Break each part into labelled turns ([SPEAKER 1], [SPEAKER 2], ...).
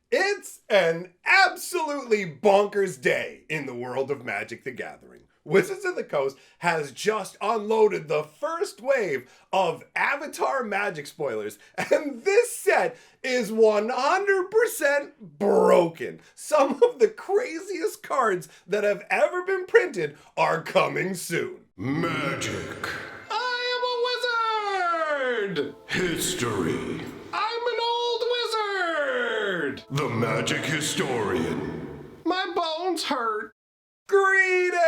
[SPEAKER 1] It's an absolutely bonkers day in the world of Magic the Gathering. Wizards of the Coast has just unloaded the first wave of Avatar Magic spoilers, and this set is 100% broken. Some of the craziest cards that have ever been printed are coming soon.
[SPEAKER 2] Magic. I am a wizard! History. I'm an old wizard! The magic historian. My bones hurt.
[SPEAKER 1] Greetings!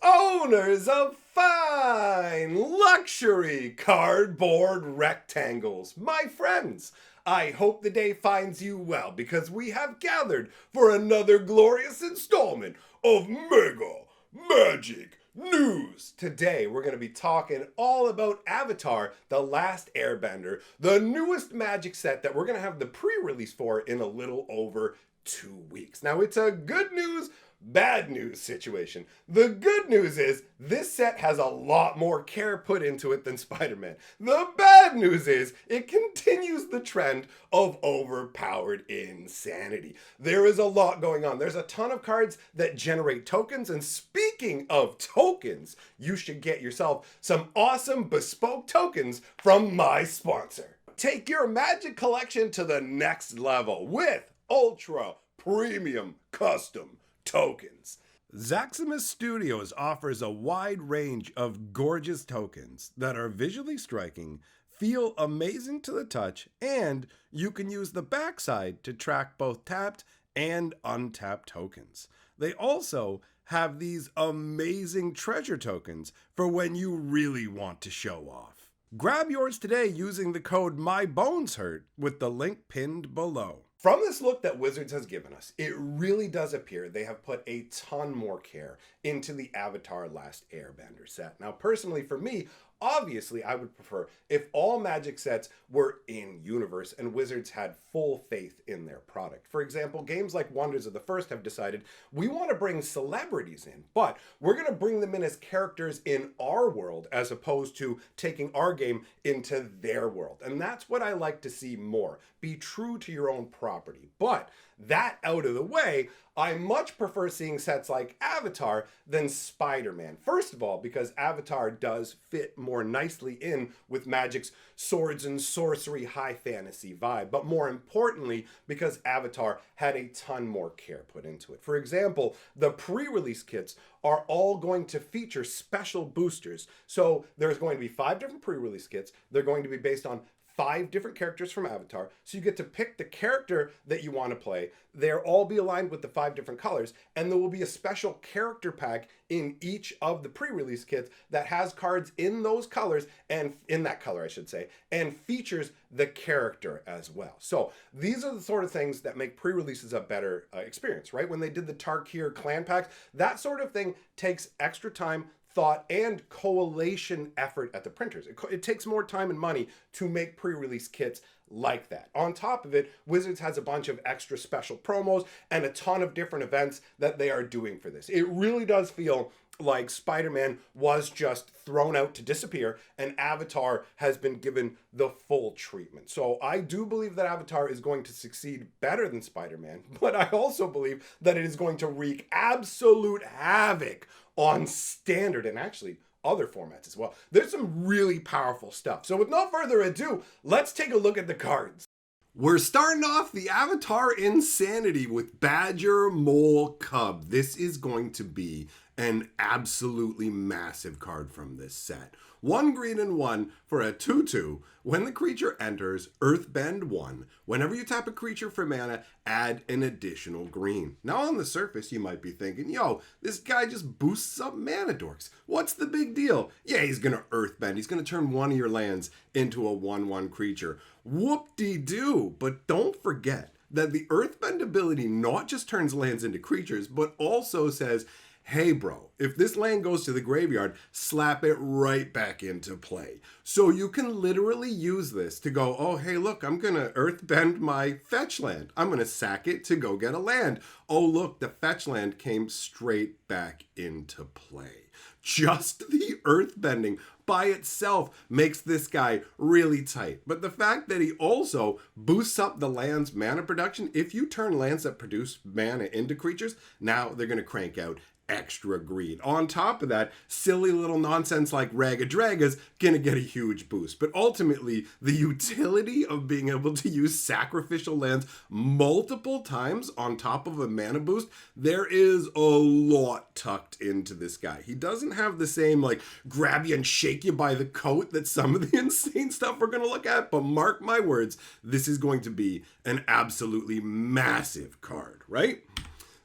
[SPEAKER 1] Owners of fine luxury cardboard rectangles, my friends. I hope the day finds you well because we have gathered for another glorious installment of Mega Magic News. Today we're going to be talking all about Avatar: The Last Airbender, the newest Magic set that we're going to have the pre-release for in a little over 2 weeks. Now, it's a good news, bad news situation. The good news is this set has a lot more care put into it than Spider-Man. The bad news is it continues the trend of overpowered insanity. There is a lot going on. There's a ton of cards that generate tokens, and speaking of tokens, you should get yourself some awesome bespoke tokens from my sponsor. Take your Magic collection to the next level with Ultra Premium Custom Tokens. Zaximus Studios offers a wide range of gorgeous tokens that are visually striking, feel amazing to the touch, and you can use the backside to track both tapped and untapped tokens. They also have these amazing treasure tokens for when you really want to show off. Grab yours today using the code MyBonesHurt with the link pinned below. From this look that Wizards has given us, it really does appear they have put a ton more care into the Avatar Last Airbender set. Now, personally, for me, obviously, I would prefer if all Magic sets were in-universe and Wizards had full faith in their product. For example, games like Wonders of the First have decided we want to bring celebrities in, but we're going to bring them in as characters in our world as opposed to taking our game into their world. And that's what I like to see more. Be true to your own property. But that out of the way, I much prefer seeing sets like Avatar than Spider-Man. First of all, because Avatar does fit more nicely in with Magic's swords and sorcery high fantasy vibe, but more importantly, because Avatar had a ton more care put into it. For example, the pre-release kits are all going to feature special boosters. So there's going to be 5 different pre-release kits. They're going to be based on 5 different characters from Avatar. So you get to pick the character that you want to play. They'll all be aligned with the 5 different colors, and there will be a special character pack in each of the pre-release kits that has cards in those colors, and in that color, I should say, and features the character as well. So these are the sort of things that make pre-releases a better experience, right? When they did the Tarkir clan packs, that sort of thing takes extra time, thought, and collation effort at the printers. It takes more time and money to make pre-release kits like that. On top of it, Wizards has a bunch of extra special promos and a ton of different events that they are doing for this. It really does feel like Spider-Man was just thrown out to disappear and Avatar has been given the full treatment. So I do believe that Avatar is going to succeed better than Spider-Man, but I also believe that it is going to wreak absolute havoc on Standard and actually other formats as well. There's some really powerful stuff. So with no further ado, let's take a look at the cards. We're starting off the Avatar Insanity with Badger Mole Cub. This is going to be an absolutely massive card from this set. 1 green and 1 for a 2/2. When the creature enters, Earthbend 1. Whenever you tap a creature for mana, add an additional green. Now on the surface, you might be thinking, yo, this guy just boosts up mana dorks. What's the big deal? Yeah, he's going to Earthbend. He's going to turn one of your lands into a 1/1 creature. Whoop-de-doo. But don't forget that the Earthbend ability not just turns lands into creatures, but also says, hey bro, if this land goes to the graveyard, slap it right back into play. So you can literally use this to go, oh hey look, I'm gonna earthbend my fetch land. I'm gonna sack it to go get a land. Oh look, the fetch land came straight back into play. Just the earthbending by itself makes this guy really tight. But the fact that he also boosts up the land's mana production, if you turn lands that produce mana into creatures, now they're going to crank out extra green. On top of that, silly little nonsense like Raga Draga's gonna get a huge boost. But ultimately, the utility of being able to use sacrificial lands multiple times on top of a mana boost, there is a lot tucked into this guy. He doesn't have the same like grab you and shake you by the coat that some of the insane stuff we're gonna look at, but mark my words, this is going to be an absolutely massive card, right?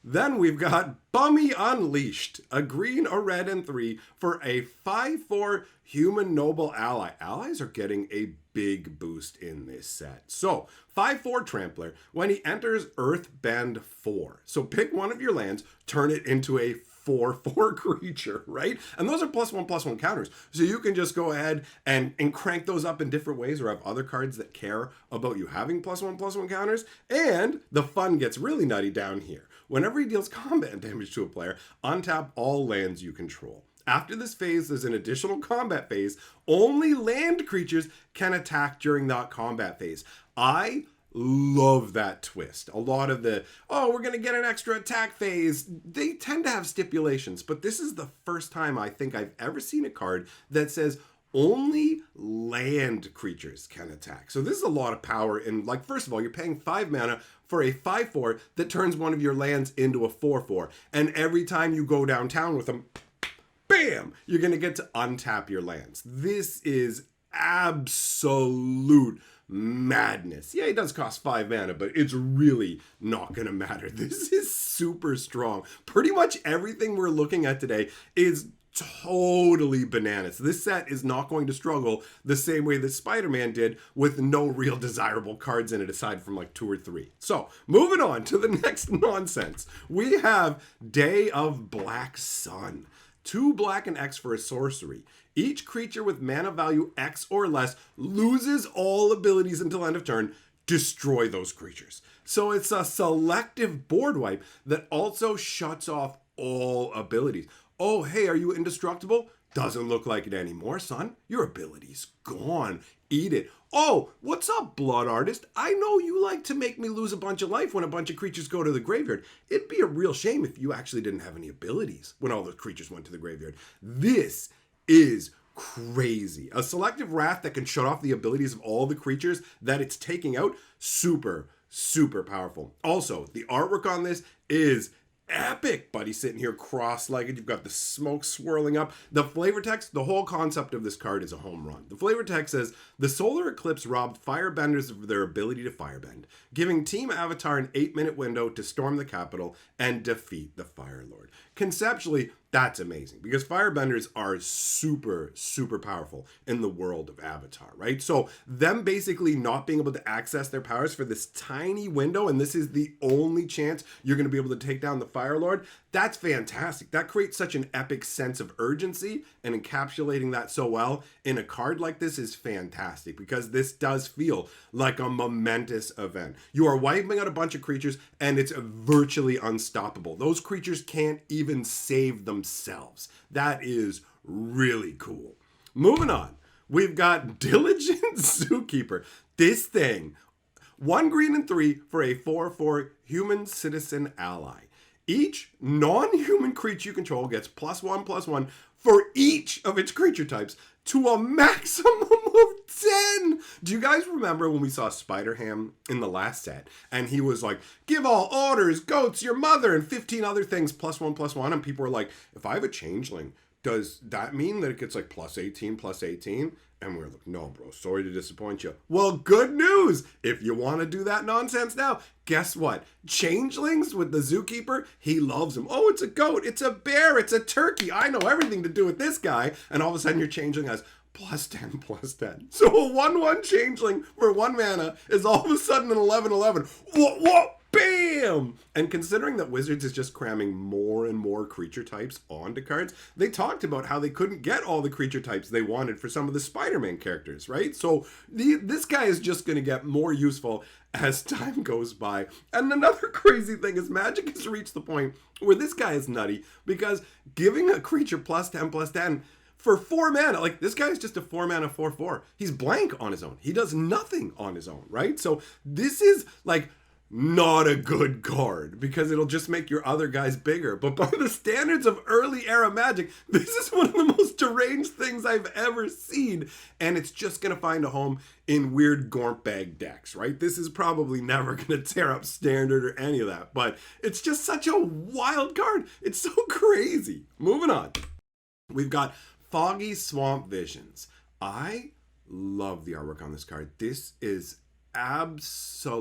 [SPEAKER 1] Then we've got Bummy Unleashed, a green, a red, and 3 for a 5/4 human noble ally. Allies are getting a big boost in this set. So, 5/4 Trampler, when he enters Earthbend 4. So pick one of your lands, turn it into a 4/4 creature, right? And those are +1/+1 counters. So you can just go ahead and crank those up in different ways or have other cards that care about you having +1/+1 counters. And the fun gets really nutty down here. Whenever he deals combat damage to a player, untap all lands you control. After this phase, there's an additional combat phase. Only land creatures can attack during that combat phase. I love that twist. A lot of the, oh, we're going to get an extra attack phase, they tend to have stipulations, but this is the first time I think I've ever seen a card that says only land creatures can attack. So this is a lot of power. And like, first of all, you're paying 5 mana for a 5/4 that turns one of your lands into a 4/4. And every time you go downtown with them, bam, you're going to get to untap your lands. This is absolute madness. Yeah, it does cost 5 mana, but it's really not going to matter. This is super strong. Pretty much everything we're looking at today is totally bananas. This set is not going to struggle the same way that Spider-Man did with no real desirable cards in it aside from like 2 or 3. So, moving on to the next nonsense. We have Day of Black Sun. 2 black and X for a sorcery. Each creature with mana value X or less loses all abilities until end of turn. Destroy those creatures. So it's a selective board wipe that also shuts off all abilities. Oh, hey, are you indestructible? Doesn't look like it anymore, son. Your ability's gone. Eat it. Oh, what's up, Blood Artist? I know you like to make me lose a bunch of life when a bunch of creatures go to the graveyard. It'd be a real shame if you actually didn't have any abilities when all those creatures went to the graveyard. This is crazy. A selective wrath that can shut off the abilities of all the creatures that it's taking out. Super, super powerful. Also, the artwork on this is epic. Buddy sitting here cross-legged. You've got the smoke swirling up. The flavor text, the whole concept of this card is a home run. The flavor text says, the solar eclipse robbed firebenders of their ability to firebend, giving Team Avatar an 8-minute window to storm the capital and defeat the Fire Lord. Conceptually, that's amazing because firebenders are super, super powerful in the world of Avatar, right? So them basically not being able to access their powers for this tiny window, and this is the only chance you're going to be able to take down the Fire Lord, that's fantastic. That creates such an epic sense of urgency, and encapsulating that so well in a card like this is fantastic because this does feel like a momentous event. You are wiping out a bunch of creatures and it's virtually unstoppable. Those creatures can't even save themselves. That is really cool. Moving on, we've got Diligent Zookeeper. This thing, 1 green and 3 for a 4/4 human citizen ally. Each non-human creature you control gets +1/+1 for each of its creature types to a maximum of 10. Do you guys remember when we saw Spider-Ham in the last set and he was like, give all orders, goats, your mother, and 15 other things +1/+1, and people were like, if I have a changeling, does that mean that it gets like +18/+18? And we're like, no, bro, sorry to disappoint you. Well, good news. If you want to do that nonsense now, guess what? Changelings with the Zookeeper, he loves them. Oh, it's a goat, it's a bear, it's a turkey. I know everything to do with this guy. And all of a sudden your changeling has +10/+10. So a 1/1 changeling for 1 mana is all of a sudden an 11/11. Whoa, bam! And considering that Wizards is just cramming more and more creature types onto cards, they talked about how they couldn't get all the creature types they wanted for some of the Spider-Man characters, right? So this guy is just going to get more useful as time goes by. And another crazy thing is Magic has reached the point where this guy is nutty because giving a creature +10/+10 for 4 mana, like this guy is just a 4 mana 4/4. He's blank on his own. He does nothing on his own, right? So this is like not a good card because it'll just make your other guys bigger. But by the standards of early era Magic, this is one of the most deranged things I've ever seen. And it's just going to find a home in weird Gorp bag decks, right? This is probably never going to tear up Standard or any of that. But it's just such a wild card. It's so crazy. Moving on. We've got Foggy Swamp Visions. I love the artwork on this card. This is absolutely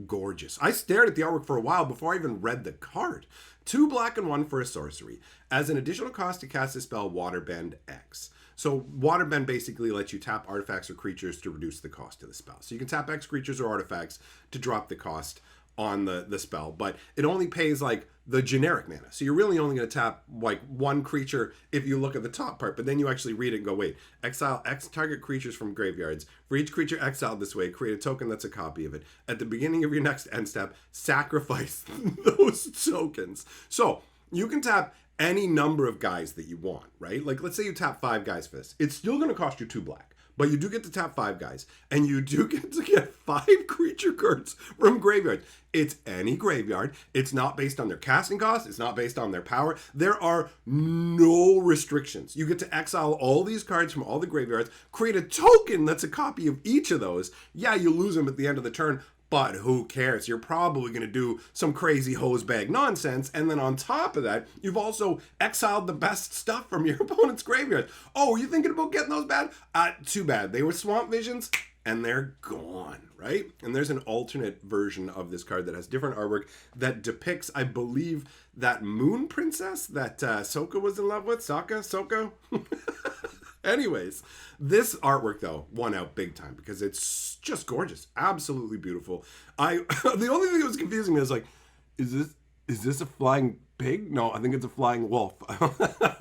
[SPEAKER 1] gorgeous. I stared at the artwork for a while before I even read the card. 2 black and 1 for a sorcery. As an additional cost to cast a spell, Waterbend X. So Waterbend basically lets you tap artifacts or creatures to reduce the cost of the spell. So you can tap X creatures or artifacts to drop the cost on the spell, but it only pays like the generic mana. So you're really only going to tap like 1 creature if you look at the top part, but then you actually read it and go, wait, exile X target creatures from graveyards. For each creature exiled this way, create a token that's a copy of it. At the beginning of your next end step, sacrifice those tokens. So you can tap any number of guys that you want, right? Like let's say you tap 5 guys for this. It's still going to cost you 2 black. But you do get to tap 5 guys, and you do get to get 5 creature cards from graveyard. It's any graveyard. It's not based on their casting cost. It's not based on their power. There are no restrictions. You get to exile all these cards from all the graveyards, create a token that's a copy of each of those. Yeah, you lose them at the end of the turn, but who cares? You're probably going to do some crazy hose bag nonsense. And then on top of that, you've also exiled the best stuff from your opponent's graveyard. Oh, you thinking about getting those bad? Too bad. They were Swamp Visions and they're gone, right? And there's an alternate version of this card that has different artwork that depicts, I believe, that moon princess that Sokka was in love with. Sokka? Anyways, this artwork though won out big time because it's just gorgeous, absolutely beautiful. The only thing that was confusing me was like, is this a flying pig? No, I think it's a flying wolf.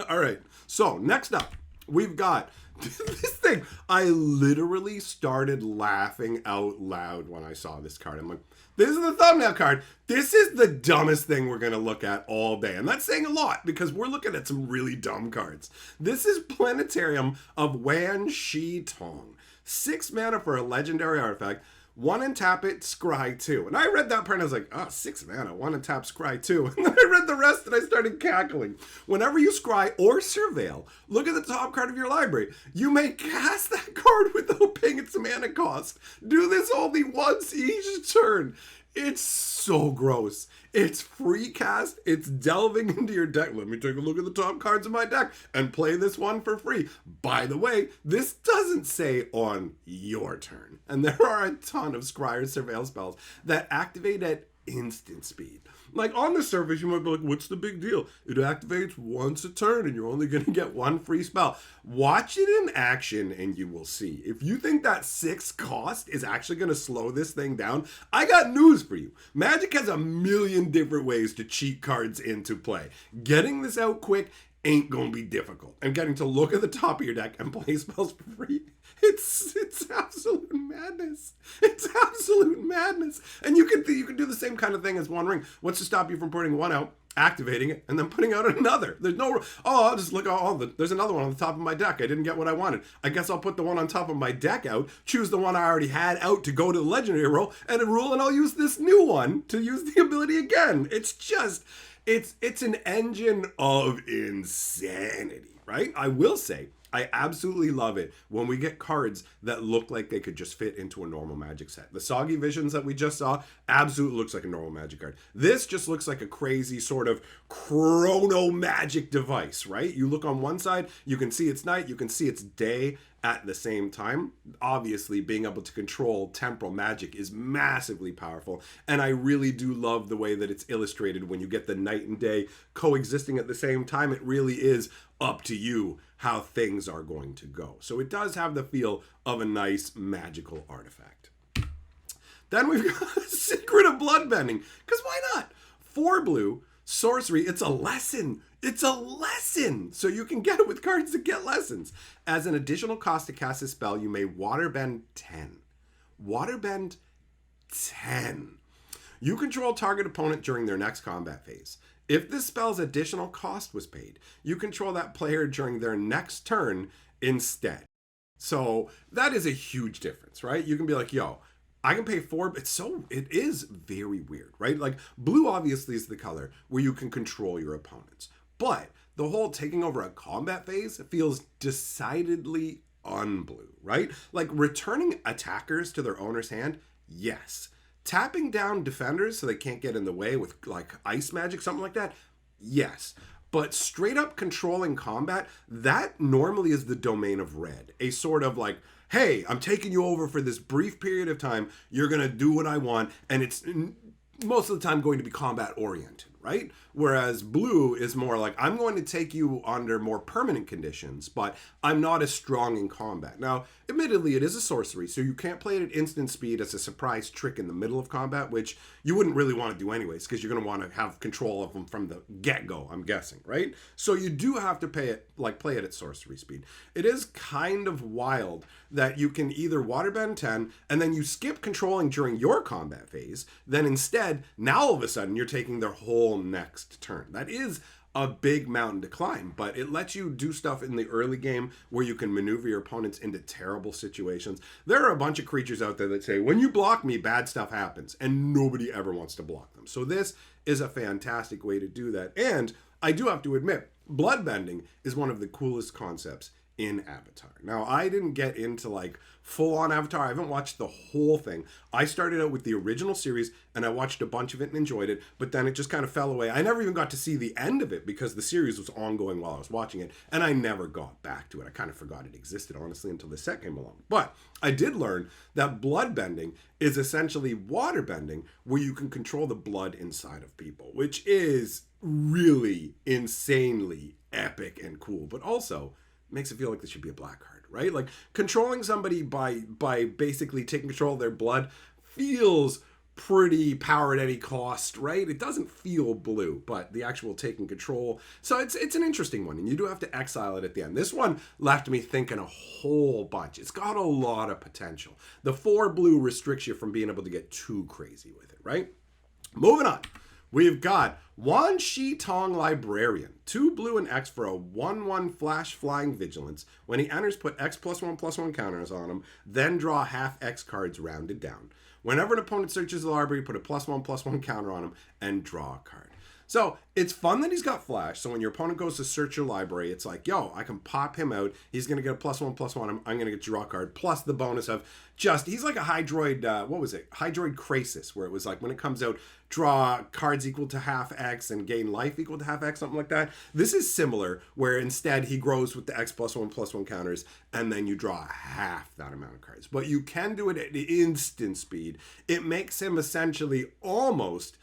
[SPEAKER 1] All right. So next up, we've got this thing. I literally started laughing out loud when I saw this card. I'm like, this is the thumbnail card. This is the dumbest thing we're going to look at all day. And that's saying a lot because we're looking at some really dumb cards. This is Planetarium of Wan Shi Tong. 6 mana for a legendary artifact. 1 and tap it, scry 2. And I read that part and I was like, 6 mana, 1 and tap, scry 2. And then I read the rest and I started cackling. Whenever you scry or surveil, look at the top card of your library. You may cast that card without paying its mana cost. Do this only once each turn. It's so gross. It's free cast. It's delving into your deck. Let me take a look at the top cards of my deck and play this one for free. By the way, this doesn't say on your turn. And there are a ton of scry or surveil spells that activate at instant speed. Like on the surface, you might be like, what's the big deal? It activates once a turn and you're only going to get 1 free spell. Watch it in action and you will see. If you think that 6 cost is actually going to slow this thing down, I got news for you. Magic has a million different ways to cheat cards into play. Getting this out quick ain't going to be difficult. And getting to look at the top of your deck and play spells for free, it's absolute madness. It's absolute madness. And you can do the same kind of thing as One Ring. What's to stop you from putting one out, activating it, and then putting out another? There's no, I'll just look at there's another one on the top of my deck. I didn't get what I wanted. I guess I'll put the one on top of my deck out, choose the one I already had out to go to the legendary roll, and I'll use this new one to use the ability again. It's just, it's an engine of insanity, right? I will say, I absolutely love it when we get cards that look like they could just fit into a normal Magic set. The Soggy Visions that we just saw absolutely looks like a normal Magic card. This just looks like a crazy sort of chrono magic device, right? You look on one side, you can see it's night, you can see it's day at the same time. Obviously, being able to control temporal magic is massively powerful, and I really do love the way that it's illustrated when you get the night and day coexisting at the same time. It really is up to you how things are going to go. So it does have the feel of a nice magical artifact. Then we've got Secret of Bloodbending, because why not? 4 blue, sorcery, it's a lesson. It's a lesson! So you can get it with cards that get lessons. As an additional cost to cast a spell, you may Waterbend 10. Waterbend 10. You control target opponent during their next combat phase. If this spell's additional cost was paid, you control that player during their next turn instead. So that is a huge difference, right? You can be like, yo, I can pay 4. It is very weird, right? Like blue obviously is the color where you can control your opponents. But the whole taking over a combat phase feels decidedly unblue, right? Like returning attackers to their owner's hand, yes. Tapping down defenders so they can't get in the way with like ice magic, something like that, yes. But straight up controlling combat, that normally is the domain of red. A sort of like, hey, I'm taking you over for this brief period of time. You're going to do what I want. And it's most of the time going to be combat oriented, right? Whereas blue is more like, I'm going to take you under more permanent conditions, but I'm not as strong in combat. Now, admittedly, it is a sorcery, so you can't play it at instant speed as a surprise trick in the middle of combat, which you wouldn't really want to do anyways, because you're going to want to have control of them from the get-go, I'm guessing, right? So you do have to play it at sorcery speed. It is kind of wild that you can either waterbend 10, and then you skip controlling during your combat phase, then instead, now all of a sudden, you're taking their whole next turn. That is a big mountain to climb, but it lets you do stuff in the early game where you can maneuver your opponents into terrible situations. There are a bunch of creatures out there that say, when you block me, bad stuff happens, and nobody ever wants to block them. So this is a fantastic way to do that. And I do have to admit, bloodbending is one of the coolest concepts in Avatar. Now, I didn't get into like full-on Avatar. I haven't watched the whole thing. I started out with the original series and I watched a bunch of it and enjoyed it, but then it just kind of fell away. I never even got to see the end of it because the series was ongoing while I was watching it, and I never got back to it. I kind of forgot it existed, honestly, until the set came along. But I did learn that bloodbending is essentially waterbending, where you can control the blood inside of people, which is really insanely epic and cool, but also makes it feel like this should be a black card, right? Like controlling somebody by basically taking control of their blood feels pretty power at any cost, right? It doesn't feel blue, but the actual taking control. So it's an interesting one, and you do have to exile it at the end. This one left me thinking a whole bunch. It's got a lot of potential. The 4 blue restricts you from being able to get too crazy with it, right? Moving on. We've got Wan Shi Tong Librarian. 2 blue and X for a 1/1 flash flying vigilance. When he enters, put X +1/+1 counters on him, then draw half X cards rounded down. Whenever an opponent searches the library, put a +1/+1 counter on him and draw a card. So it's fun that he's got flash. So when your opponent goes to search your library, it's like, yo, I can pop him out. He's going to get a +1/+1. I'm going to get draw a card. Plus the bonus of he's like a Hydroid, Hydroid Krasis, where it was like when it comes out, draw cards equal to half X and gain life equal to half X, something like that. This is similar, where instead he grows with the X +1/+1 counters, and then you draw half that amount of cards. But you can do it at instant speed. It makes him essentially almost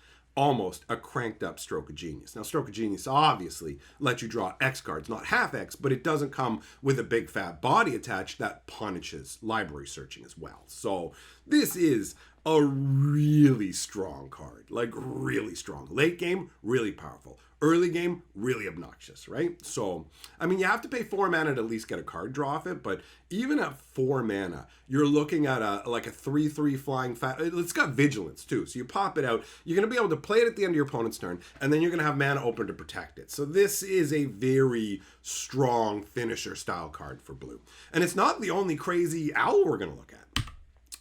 [SPEAKER 1] a cranked up Stroke of Genius. Now, Stroke of Genius obviously lets you draw X cards, not half X, but it doesn't come with a big fat body attached that punishes library searching as well. So this is a really strong card, like really strong. Late game, really powerful. Early game, really obnoxious, right? So, I mean, you have to pay 4 mana to at least get a card draw off it, but even at 4 mana, you're looking at a 3/3 flying fat. It's got vigilance too, so you pop it out. You're going to be able to play it at the end of your opponent's turn, and then you're going to have mana open to protect it. So this is a very strong finisher style card for blue. And it's not the only crazy owl we're going to look at.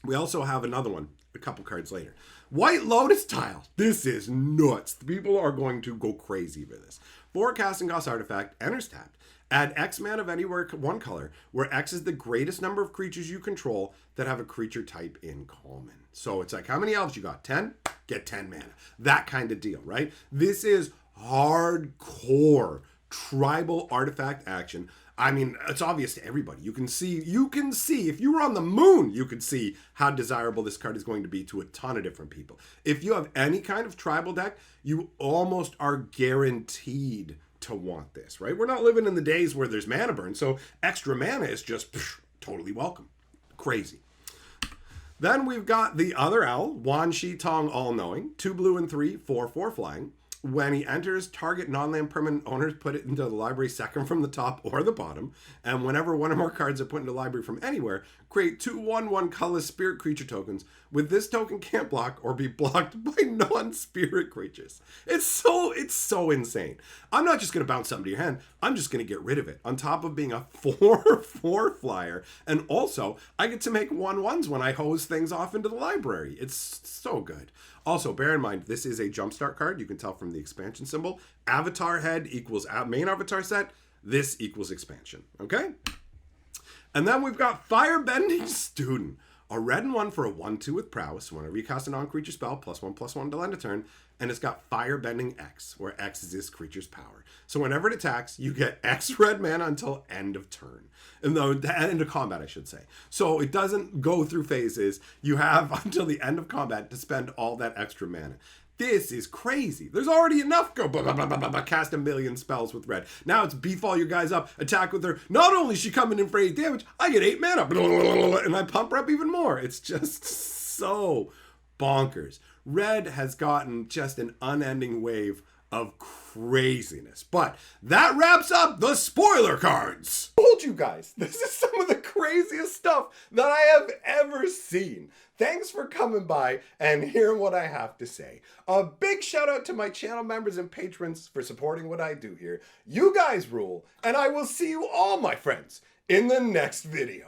[SPEAKER 1] We also have another one a couple cards later. White Lotus Tile. This is nuts. People are going to go crazy for this. 4 casting cost artifact, enters tapped. Add X mana of anywhere 1 color, where X is the greatest number of creatures you control that have a creature type in common. So it's like, how many elves you got? 10? Get 10 mana. That kind of deal, right? This is hardcore tribal artifact action. I mean, it's obvious to everybody. You can see, if you were on the moon, you could see how desirable this card is going to be to a ton of different people. If you have any kind of tribal deck, you almost are guaranteed to want this, right? We're not living in the days where there's mana burn, so extra mana is just totally welcome. Crazy. Then we've got the other owl, Wan Shi Tong All-Knowing, 2 blue and 3, 4/4 flying. When he enters, target non-land permanent owners put it into the library second from the top or the bottom. And whenever one or more cards are put into the library from anywhere, create 2/1/1 colorless spirit creature tokens with this token can't block or be blocked by non-spirit creatures. It's so insane. I'm not just going to bounce something to your hand. I'm just going to get rid of it. On top of being a 4/4 flyer. And also, I get to make 1/1s when I hose things off into the library. It's so good. Also, bear in mind, this is a jumpstart card. You can tell from the expansion symbol. Avatar head equals main avatar set. This equals expansion. Okay? And then we've got Firebending Student. A red and 1 for a 1/2 with prowess. Whenever you cast a non-creature spell, +1/+1 to end a turn. And it's got Firebending X, where X is this creature's power. So whenever it attacks, you get X red mana until end of turn. End of combat, I should say. So it doesn't go through phases. You have until the end of combat to spend all that extra mana. This is crazy. There's already enough cast a million spells with red. Now it's beef all your guys up, attack with her. Not only is she coming in for 8 damage, I get 8 mana. And I pump her up even more. It's just so bonkers. Red has gotten just an unending wave of craziness. But that wraps up the spoiler cards. I told you guys, this is some of the craziest stuff that I have ever seen. Thanks for coming by and hearing what I have to say. A big shout out to my channel members and patrons for supporting what I do here. You guys rule, and I will see you all, my friends, in the next video.